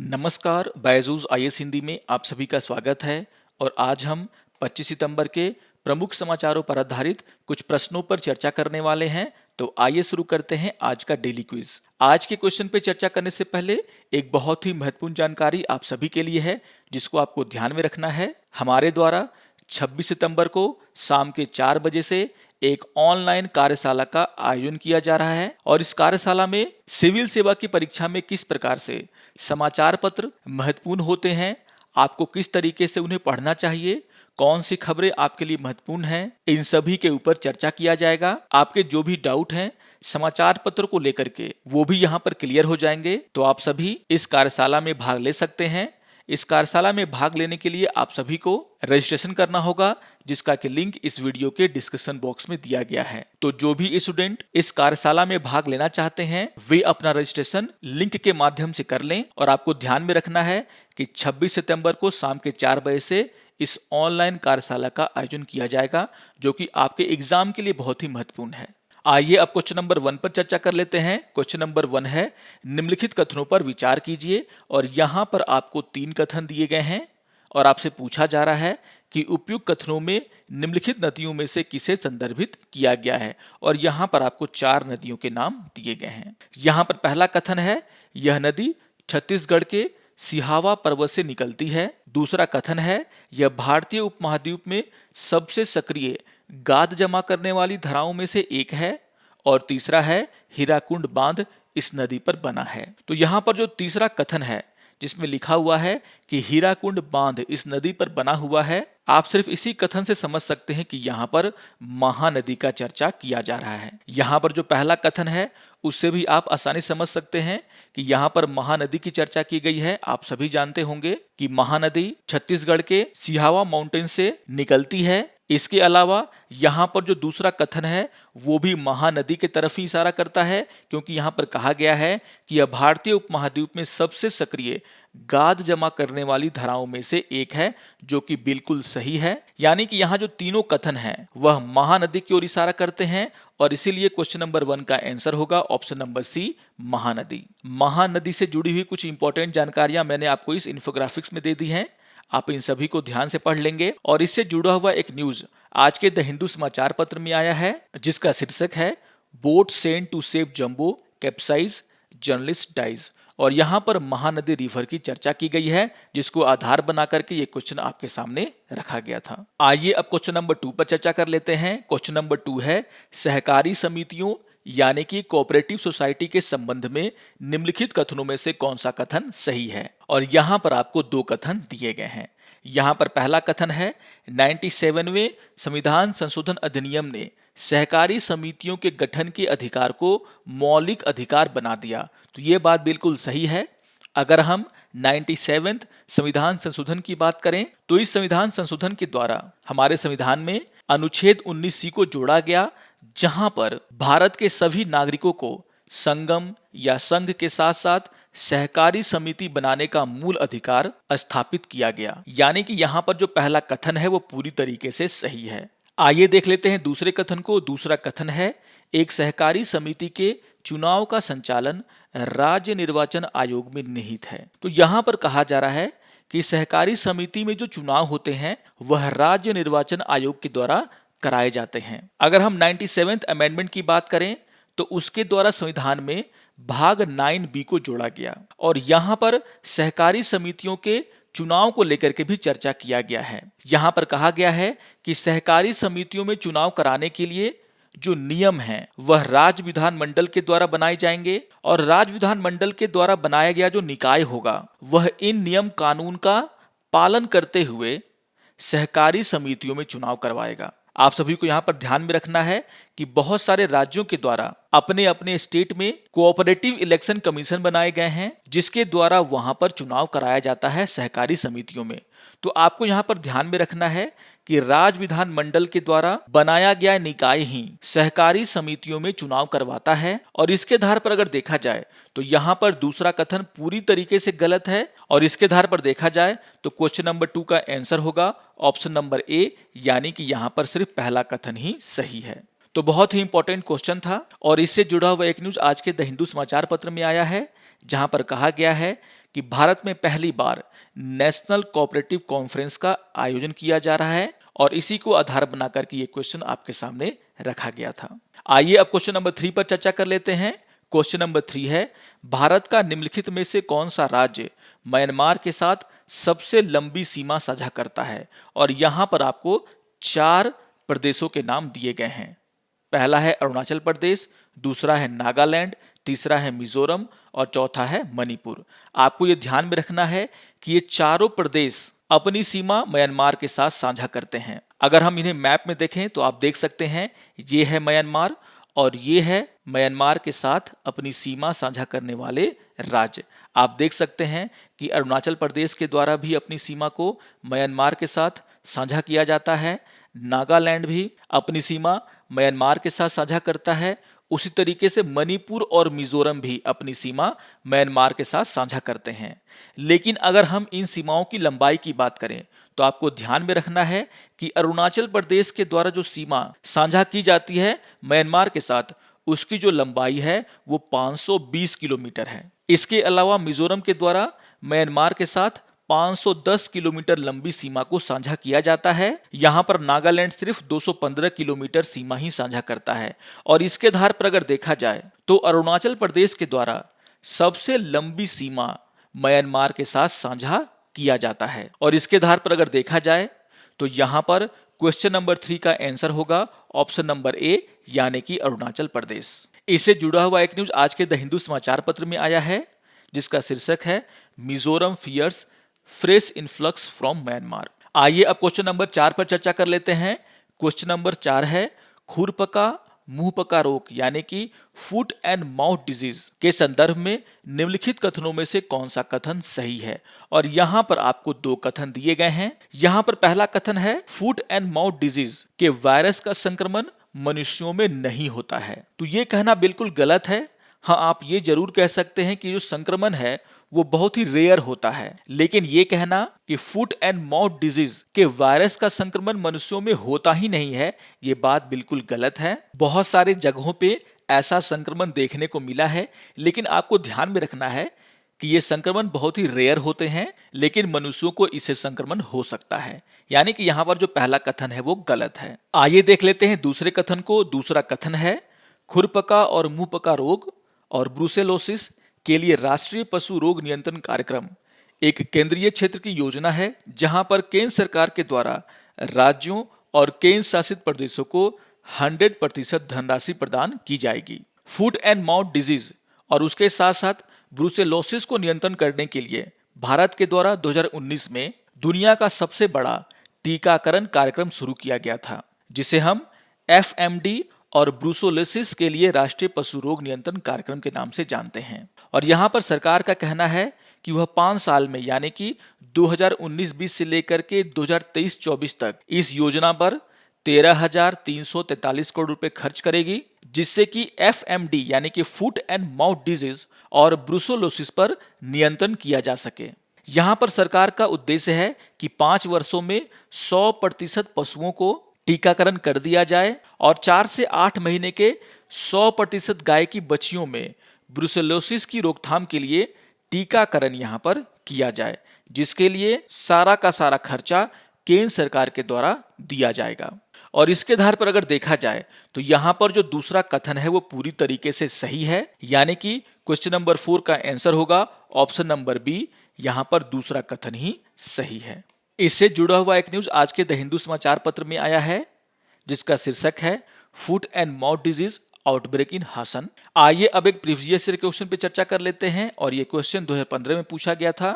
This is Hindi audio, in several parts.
नमस्कार, बायजूस आईएएस हिंदी में आप सभी का स्वागत है। और आज हम 25 सितंबर के प्रमुख समाचारों पर आधारित कुछ प्रश्नों पर चर्चा करने वाले हैं। तो आइए शुरू करते हैं आज का डेली क्विज। आज के क्वेश्चन पे चर्चा करने से पहले एक बहुत ही महत्वपूर्ण जानकारी आप सभी के लिए है, जिसको आपको ध्यान में रखना है। हमारे द्वारा 26 सितंबर को शाम के 4 बजे से एक ऑनलाइन कार्यशाला का आयोजन किया जा रहा है और इस कार्यशाला में सिविल सेवा की परीक्षा में किस प्रकार से समाचार पत्र महत्वपूर्ण होते हैं, आपको किस तरीके से उन्हें पढ़ना चाहिए, कौन सी खबरें आपके लिए महत्वपूर्ण हैं, इन सभी के ऊपर चर्चा किया जाएगा। आपके जो भी डाउट हैं समाचार पत्र को लेकर के वो भी यहाँ पर क्लियर हो जाएंगे। तो आप सभी इस कार्यशाला में भाग ले सकते हैं। इस कार्यशाला में भाग लेने के लिए आप सभी को रजिस्ट्रेशन करना होगा, जिसका कि लिंक इस वीडियो के डिस्क्रिप्शन बॉक्स में दिया गया है। तो जो भी स्टूडेंट इस कार्यशाला में भाग लेना चाहते हैं वे अपना रजिस्ट्रेशन लिंक के माध्यम से कर लें। और आपको ध्यान में रखना है कि 26 सितंबर को शाम के 4 बजे से इस ऑनलाइन कार्यशाला का आयोजन किया जाएगा, जो कि आपके एग्जाम के लिए बहुत ही महत्वपूर्ण है। आइए अब क्वेश्चन नंबर 1 पर चर्चा कर लेते हैं। क्वेश्चन नंबर 1 है, निम्नलिखित कथनों पर विचार कीजिए। और यहाँ पर आपको 3 कथन दिए गए हैं और आपसे पूछा जा रहा है कि उपयुक्त कथनों में निम्नलिखित नदियों में से किसे संदर्भित किया गया है। और यहाँ पर आपको 4 नदियों के नाम दिए गए हैं। यहाँ पर पहला कथन है, यह नदी छत्तीसगढ़ के सिहावा पर्वत से निकलती है। दूसरा कथन है, यह भारतीय उपमहाद्वीप में सबसे सक्रिय गाद जमा करने वाली धाराओं में से एक है। और तीसरा है, हीराकुंड बांध इस नदी पर बना है। तो यहाँ पर जो तीसरा कथन है जिसमें लिखा हुआ है कि हीराकुंड बांध इस नदी पर बना हुआ है, आप सिर्फ इसी कथन से समझ सकते हैं कि यहाँ पर महानदी का चर्चा किया जा रहा है। यहाँ पर जो पहला कथन है उससे भी आप आसानी समझ सकते हैं कि यहाँ पर महानदी की चर्चा की गई है। आप सभी जानते होंगे कि महानदी छत्तीसगढ़ के सिहावा माउंटेन से निकलती है। इसके अलावा यहाँ पर जो दूसरा कथन है वो भी महानदी की तरफ ही इशारा करता है, क्योंकि यहाँ पर कहा गया है कि यह भारतीय उपमहाद्वीप में सबसे सक्रिय गाद जमा करने वाली धाराओं में से एक है, जो कि बिल्कुल सही है। यानी कि यहाँ जो तीनों कथन हैं वह महानदी की ओर इशारा करते हैं और इसीलिए क्वेश्चन नंबर 1 का आंसर होगा option number C, Mahanadi. Mahanadi से जुड़ी हुई कुछ इंपॉर्टेंट जानकारियां मैंने आपको इस इन्फोग्राफिक्स में दे दी हैं। आप इन सभी को ध्यान से पढ़ लेंगे। और इससे जुड़ा हुआ एक न्यूज आज के द हिंदू समाचार पत्र में आया है, जिसका शीर्षक है, boat sent to save Jumbo capsize, journalist dies. और यहाँ पर महानदी रिवर की चर्चा की गई है, जिसको आधार बना करके ये क्वेश्चन आपके सामने रखा गया था। आइए अब क्वेश्चन नंबर 2 पर चर्चा कर लेते हैं। क्वेश्चन नंबर 2 है, सहकारी समितियों यानी कि कोऑपरेटिव सोसाइटी के संबंध में निम्नलिखित कथनों में से कौन सा कथन सही है। और यहाँ पर आपको 2 कथन दिए गए हैं। यहाँ पर पहला कथन है, 97वें संविधान संशोधन अधिनियम ने सहकारी समितियों के गठन के अधिकार को मौलिक अधिकार बना दिया। तो ये बात बिल्कुल सही है। अगर हम 97वें संविधान संशोधन की बात करें तो इस संविधान संशोधन के द्वारा हमारे संविधान में अनुच्छेद 19C को जोड़ा गया, जहां पर भारत के सभी नागरिकों को संगम या संघ के साथ साथ सहकारी समिति बनाने का मूल अधिकार स्थापित किया गया। यानी कि यहाँ पर जो पहला कथन है वो पूरी तरीके से सही है। आइए देख लेते हैं दूसरे कथन को। दूसरा कथन है, एक सहकारी समिति के चुनाव का संचालन राज्य निर्वाचन आयोग में निहित है। तो यहाँ पर कहा जा रहा है कि सहकारी समिति में जो चुनाव होते हैं वह राज्य निर्वाचन आयोग के द्वारा कराए जाते हैं। अगर हम 97th अमेंडमेंट की बात करें तो उसके द्वारा संविधान में भाग 9B को जोड़ा गया और यहाँ पर सहकारी समितियों के चुनाव को लेकर के भी चर्चा किया गया है। यहाँ पर कहा गया है कि सहकारी समितियों में चुनाव कराने के लिए जो नियम हैं वह राज्य विधानमंडल के द्वारा बनाए जाएंगे और राज्य विधानमंडल के द्वारा बनाया गया जो निकाय होगा वह इन नियम कानून का पालन करते हुए सहकारी समितियों में चुनाव करवाएगा। आप सभी को यहाँ पर ध्यान में रखना है कि बहुत सारे राज्यों के द्वारा अपने अपने स्टेट में कोऑपरेटिव इलेक्शन कमीशन बनाए गए हैं, जिसके द्वारा वहां पर चुनाव कराया जाता है सहकारी समितियों में। तो आपको यहाँ पर ध्यान में रखना है कि राज्य विधानमंडल के द्वारा बनाया गया निकाय ही सहकारी समितियों में चुनाव करवाता है। और इसके आधार पर अगर देखा जाए तो यहाँ पर दूसरा कथन पूरी तरीके से गलत है और इसके आधार पर देखा जाए तो क्वेश्चन नंबर 2 का आंसर होगा ऑप्शन नंबर ए, यानी कि यहाँ पर सिर्फ पहला कथन ही सही है। तो बहुत ही इंपॉर्टेंट क्वेश्चन था और इससे जुड़ा हुआ एक न्यूज आज के द हिंदू समाचार पत्र में आया है, जहां पर कहा गया है कि भारत में पहली बार नेशनल कोऑपरेटिव कॉन्फ्रेंस का आयोजन किया जा रहा है और इसी को आधार बनाकर के ये क्वेश्चन आपके सामने रखा गया था। आइए अब क्वेश्चन नंबर 3 पर चर्चा कर लेते हैं। क्वेश्चन नंबर 3 है, भारत का निम्नलिखित में से कौन सा राज्य म्यांमार के साथ सबसे लंबी सीमा साझा करता है? और यहां पर आपको 4 प्रदेशों के नाम दिए गए हैं। पहला है अरुणाचल प्रदेश, दूसरा है नागालैंड, तीसरा है मिजोरम और चौथा है मणिपुर। आपको ये ध्यान में रखना है कि ये चारों प्रदेश अपनी सीमा म्यांमार के साथ साझा करते हैं। अगर हम इन्हें मैप में देखें तो आप देख सकते हैं ये है म्यांमार और ये है म्यांमार के साथ अपनी सीमा साझा करने वाले राज्य। आप देख सकते हैं कि अरुणाचल प्रदेश के द्वारा भी अपनी सीमा को म्यांमार के साथ साझा किया जाता है। नागालैंड भी अपनी सीमा म्यांमार के साथ साझा करता है। उसी तरीके से मणिपुर और मिजोरम भी अपनी सीमा म्यांमार के साथ साझा करते हैं। लेकिन अगर हम इन सीमाओं की लंबाई की बात करें तो आपको ध्यान में रखना है कि अरुणाचल प्रदेश के द्वारा जो सीमा साझा की जाती है म्यांमार के साथ, उसकी जो लंबाई है वो 520 किलोमीटर है। इसके अलावा मिजोरम के द्वारा म्यांमार के साथ 510 किलोमीटर लंबी सीमा को साझा किया जाता है। यहां पर नागालैंड सिर्फ 215 किलोमीटर सीमा ही साझा करता है। और इसके आधार पर अगर देखा जाए तो अरुणाचल प्रदेश के द्वारा सबसे लंबी सीमा म्यांमार के साथ साझा किया जाता है। और इसके आधार पर अगर देखा जाए तो यहां पर क्वेश्चन नंबर 3 का आंसर होगा ऑप्शन नंबर ए, यानी कि अरुणाचल प्रदेश। इससे जुड़ा हुआ एक न्यूज आज के द हिंदू समाचार पत्र में आया है, जिसका शीर्षक है Mizoram fears fresh influx from Myanmar. आइए अब क्वेश्चन नंबर 4 पर चर्चा कर लेते हैं। क्वेश्चन नंबर 4 है, खुरपका मुंहपका रोग यानी कि फुट एंड माउथ डिजीज के संदर्भ में निम्नलिखित कथनों में से कौन सा कथन सही है? और यहां पर आपको 2 कथन दिए गए हैं। यहां पर पहला कथन है, फुट एंड माउथ डिजीज के वायरस का संक्रमण मनुष्यों में नहीं होता है। तो ये कहना बिल्कुल गलत है। हाँ, आप ये जरूर कह सकते हैं कि जो संक्रमण है वो बहुत ही रेयर होता है, लेकिन ये कहना कि फुट एंड माउथ डिजीज के वायरस का संक्रमण मनुष्यों में होता ही नहीं है, ये बात बिल्कुल गलत है। बहुत सारे जगहों पे ऐसा संक्रमण देखने को मिला है, लेकिन आपको ध्यान में रखना है कि ये संक्रमण बहुत ही रेयर होते हैं, लेकिन मनुष्यों को इससे संक्रमण हो सकता है। यानी कि यहाँ पर जो पहला कथन है वो गलत है। आइए देख लेते हैं दूसरे कथन को। दूसरा कथन है, खुरपका और मुंहपका रोग और ब्रुसेलोसिस के लिए राष्ट्रीय पशु रोग नियंत्रण कार्यक्रम एक केंद्रीय क्षेत्र की योजना है, जहां पर केंद्र सरकार के द्वारा राज्यों और केंद्र शासित प्रदेशों को 100% धनराशि प्रदान की जाएगी। फुट एंड माउथ डिजीज और उसके साथ साथ ब्रुसेलोसिस को नियंत्रण करने के लिए भारत के द्वारा 2019 में दुनिया का सबसे बड़ा टीकाकरण कार्यक्रम शुरू किया गया था, जिसे हम FMD और ब्रुसेलोसिस के लिए राष्ट्रीय पशु रोग नियंत्रण कार्यक्रम के नाम से जानते हैं। और यहाँ पर सरकार का कहना है कि वह 5 साल में यानी कि 2019-20 से लेकर के 2023-24 तक इस योजना पर 13,343 करोड़ रुपए खर्च करेगी, जिससे कि FMD यानी कि फुट एंड माउथ डिजीज और ब्रुसेलोसिस पर नियंत्रण किया जा सके। यहाँ पर सरकार का उद्देश्य है कि 5 वर्षों में 100% पशुओं को टीकाकरण कर दिया जाए और 4 से 8 महीने के 100% गाय की बच्चियों में ब्रुसेलोसिस की रोकथाम के लिए टीकाकरण यहाँ पर किया जाए, जिसके लिए सारा का सारा खर्चा केंद्र सरकार के द्वारा दिया जाएगा। और इसके आधार पर अगर देखा जाए तो यहाँ पर जो दूसरा कथन है वो पूरी तरीके से सही है, यानी कि क्वेश्चन नंबर 4 का आंसर होगा ऑप्शन नंबर बी, यहाँ पर दूसरा कथन ही सही है। इससे जुड़ा हुआ एक न्यूज आज के द हिंदू समाचार पत्र में आया है, जिसका शीर्षक है foot and mouth disease outbreak in Hassan. आइए अब एक प्रीवियस ईयर क्वेश्चन पे चर्चा कर लेते हैं और ये क्वेश्चन 2015 में पूछा गया था।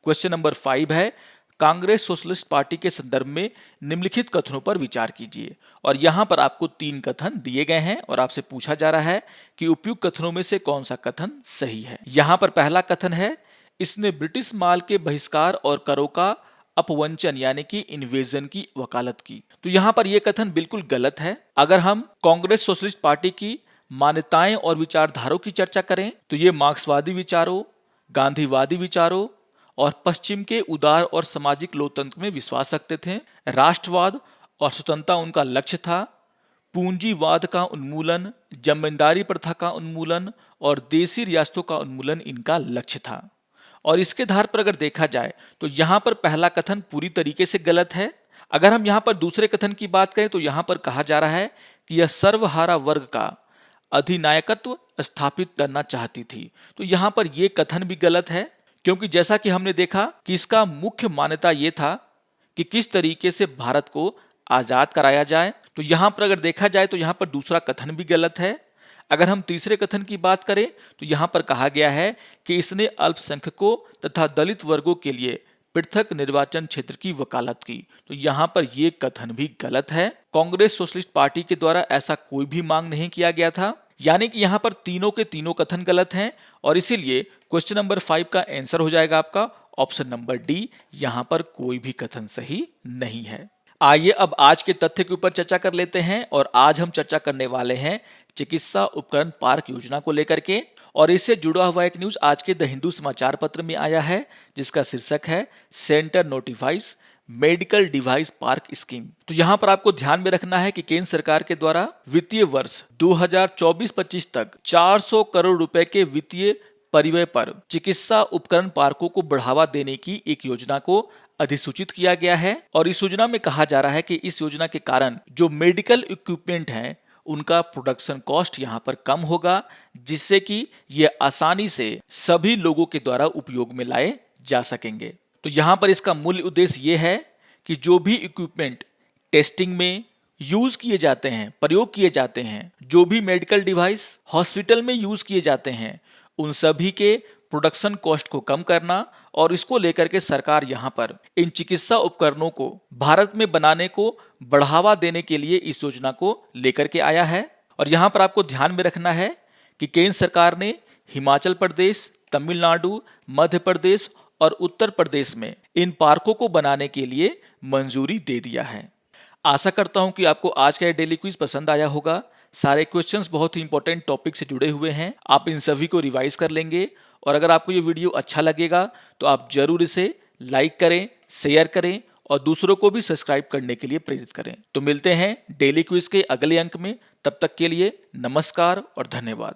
क्वेश्चन नंबर 5 है, कांग्रेस सोशलिस्ट पार्टी के संदर्भ में निम्नलिखित कथनों पर विचार कीजिए। और यहाँ पर आपको 3 कथन दिए गए हैं और आपसे पूछा जा रहा है कि उपयुक्त कथनों में से कौन सा कथन सही है। यहाँ पर पहला कथन है, इसने ब्रिटिश माल के बहिष्कार और करों का अपवंचन यानी कि इन्वेजन की वकालत की। तो यहाँ पर यह कथन बिल्कुल गलत है। अगर हम कांग्रेस सोशलिस्ट पार्टी की मान्यताएं और विचारधाराओं की चर्चा करें तो ये मार्क्सवादी विचारों, गांधीवादी विचारों और पश्चिम के उदार और सामाजिक लोकतंत्र में विश्वास रखते थे। राष्ट्रवाद और स्वतंत्रता उनका लक्ष्य था। पूंजीवाद का उन्मूलन, जमींदारी प्रथा का उन्मूलन और देसी रियासतों का उन्मूलन इनका लक्ष्य था। और इसके आधार पर अगर देखा जाए तो यहाँ पर पहला कथन पूरी तरीके से गलत है। अगर हम यहाँ पर दूसरे कथन की बात करें तो यहाँ पर कहा जा रहा है कि यह सर्वहारा वर्ग का अधिनायकत्व स्थापित करना चाहती थी। तो यहाँ पर यह कथन भी गलत है, क्योंकि जैसा कि हमने देखा कि इसका मुख्य मान्यता यह था कि किस तरीके से भारत को आजाद कराया जाए। तो यहाँ पर अगर देखा जाए तो यहाँ पर दूसरा कथन भी गलत है। अगर हम तीसरे कथन की बात करें तो यहाँ पर कहा गया है कि इसने अल्पसंख्यकों तथा दलित वर्गों के लिए पृथक निर्वाचन क्षेत्र की वकालत की। तो यहाँ पर यह कथन भी गलत है। कांग्रेस सोशलिस्ट पार्टी के द्वारा ऐसा कोई भी मांग नहीं किया गया था। यानी कि यहाँ पर तीनों के तीनों कथन गलत हैं और इसीलिए क्वेश्चन नंबर 5 का आंसर हो जाएगा आपका ऑप्शन नंबर डी। यहाँ पर कोई भी कथन सही नहीं है। आइए अब आज के तथ्य के ऊपर चर्चा कर लेते हैं और आज हम चर्चा करने वाले हैं चिकित्सा उपकरण पार्क योजना को लेकर के। और इससे जुड़ा हुआ एक न्यूज आज के द हिंदू समाचार पत्र में आया है, जिसका शीर्षक है centre notifies medical device park scheme. तो यहाँ पर आपको ध्यान में रखना है कि केंद्र सरकार के द्वारा वित्तीय वर्ष 2024-25 तक 400 करोड़ रुपए के वित्तीय परिव्यय पर चिकित्सा उपकरण पार्कों को बढ़ावा देने की एक योजना को अधिसूचित किया गया है। और इस योजना में कहा जा रहा है कि इस योजना के कारण जो मेडिकल इक्विपमेंट हैं उनका प्रोडक्शन कॉस्ट यहाँ पर कम होगा, जिससे कि ये आसानी से सभी लोगों के द्वारा उपयोग में लाए जा सकेंगे। तो यहाँ पर इसका मूल उद्देश्य ये है कि जो भी इक्विपमेंट टेस्टिंग में यूज किए जाते हैं, प्रयोग किए जाते हैं, जो भी मेडिकल डिवाइस हॉस्पिटल में यूज किए जाते हैं, उन सभी के प्रोडक्शन कॉस्ट को कम करना। और इसको लेकर के सरकार यहाँ पर इन चिकित्सा उपकरणों को भारत में बनाने को बढ़ावा देने के लिए इस योजना को लेकर के आया है। और यहाँ पर आपको ध्यान में रखना है कि केंद्र सरकार ने हिमाचल प्रदेश, तमिलनाडु, मध्य प्रदेश और उत्तर प्रदेश में इन पार्कों को बनाने के लिए मंजूरी दे दिया है। आशा करता हूं कि आपको आज का ये डेली क्विज पसंद आया होगा। सारे क्वेश्चंस बहुत ही इंपॉर्टेंट टॉपिक से जुड़े हुए हैं, आप इन सभी को रिवाइज कर लेंगे। और अगर आपको ये वीडियो अच्छा लगेगा तो आप जरूर इसे लाइक करें, शेयर करें और दूसरों को भी सब्सक्राइब करने के लिए प्रेरित करें। तो मिलते हैं डेली क्विज के अगले अंक में, तब तक के लिए नमस्कार और धन्यवाद।